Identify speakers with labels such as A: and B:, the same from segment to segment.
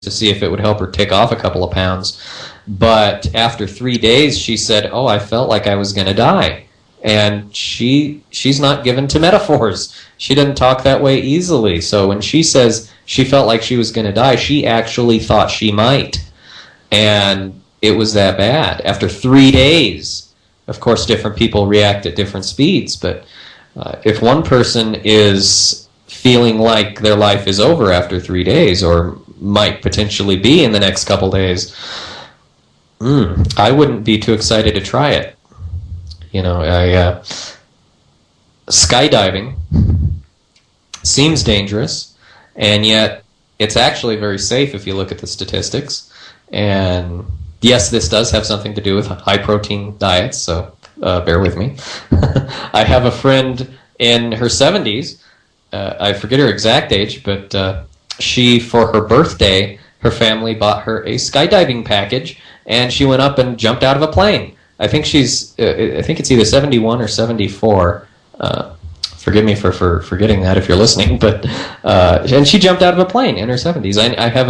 A: to see if it would help her take off a couple of pounds. But after 3 days, she said, "Oh, I felt like I was going to die." And she's not given to metaphors. She doesn't talk that way easily. So when she says she felt like she was going to die, she actually thought she might. And it was that bad. After 3 days, of course, different people react at different speeds. But if one person is feeling like their life is over after 3 days, or might potentially be in the next couple days, I wouldn't be too excited to try it. You know, skydiving seems dangerous, and yet it's actually very safe if you look at the statistics. And yes, this does have something to do with high-protein diets, so bear with me. I have a friend in her 70s. I forget her exact age, but she, for her birthday, her family bought her a skydiving package, and she went up and jumped out of a plane. I think it's either 71 or 74. Forgive me for forgetting that if you're listening, but and she jumped out of a plane in her 70s. I have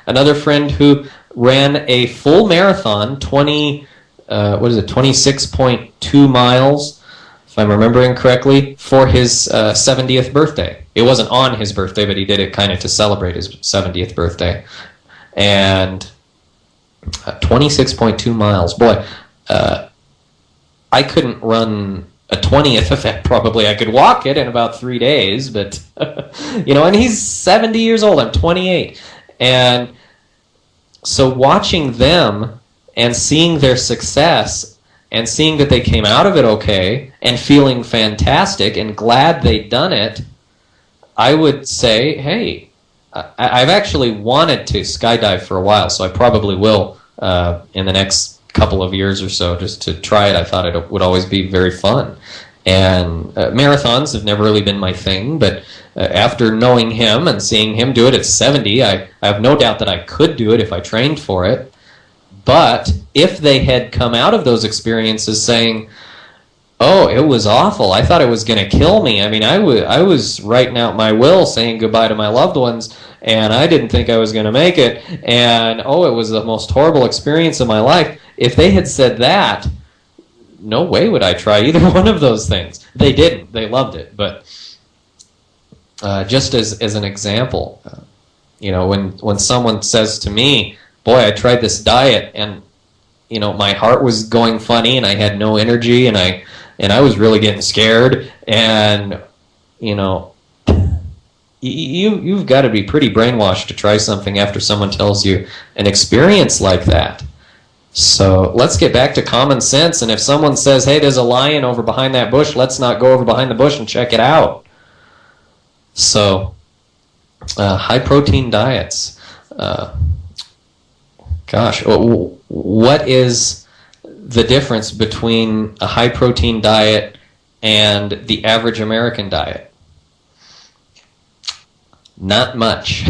A: another friend who ran a full marathon, 26.2 miles, if I'm remembering correctly, for his 70th birthday. It wasn't on his birthday, but he did it kind of to celebrate his 70th birthday. And 26.2 miles. Boy, I couldn't run a 20th of that probably. I could walk it in about 3 days, but, you know, and he's 70 years old. I'm 28. And so watching them and seeing their success and seeing that they came out of it okay and feeling fantastic and glad they'd done it, I would say, hey, I've actually wanted to skydive for a while, so I probably will in the next couple of years or so, just to try it. I thought it would always be very fun. And marathons have never really been my thing, but after knowing him and seeing him do it at 70, I have no doubt that I could do it if I trained for it. But if they had come out of those experiences saying, "Oh, it was awful. I thought it was going to kill me. I mean, I was writing out my will saying goodbye to my loved ones, and I didn't think I was going to make it. And, oh, it was the most horrible experience of my life." If they had said that, no way would I try either one of those things. They didn't. They loved it. But just as an example, you know, when someone says to me, "Boy, I tried this diet, and, you know, my heart was going funny, and I had no energy, and I was really getting scared," and, you know, you've got to be pretty brainwashed to try something after someone tells you an experience like that. So let's get back to common sense, and if someone says, "Hey, there's a lion over behind that bush, let's not go over behind the bush and check it out." So high-protein diets. Gosh, what is the difference between a high-protein diet and the average American diet? Not much.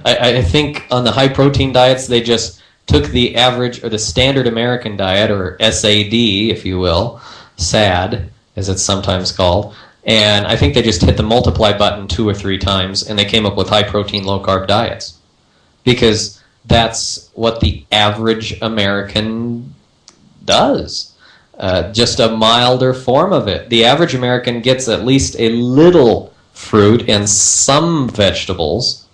A: I think on the high-protein diets, they just took the average, or the standard American diet, or SAD, if you will, SAD, as it's sometimes called, and I think they just hit the multiply button 2 or 3 times, and they came up with high-protein, low-carb diets. Because that's what the average American does. Just a milder form of it. The average American gets at least a little fruit and some vegetables,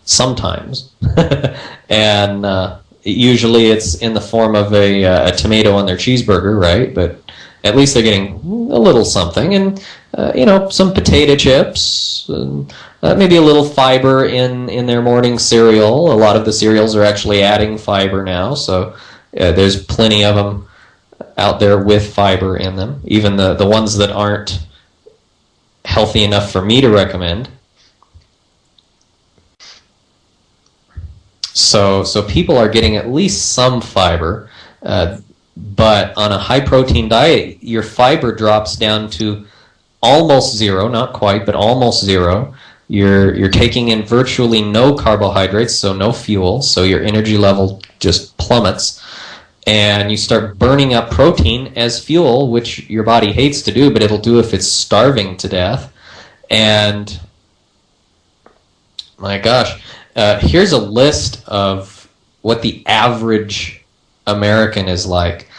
A: sometimes, and usually it's in the form of a tomato on their cheeseburger, right? But at least they're getting a little something, and you know, some potato chips, and maybe a little fiber in their morning cereal. A lot of the cereals are actually adding fiber now, so there's plenty of them out there with fiber in them, even the ones that aren't healthy enough for me to recommend. So people are getting at least some fiber, but on a high-protein diet, your fiber drops down to almost zero, not quite, but almost zero. You're taking in virtually no carbohydrates, so no fuel, so your energy level just plummets, and you start burning up protein as fuel, which your body hates to do, but it'll do if it's starving to death. And My gosh. Here's a list of what the average American is like.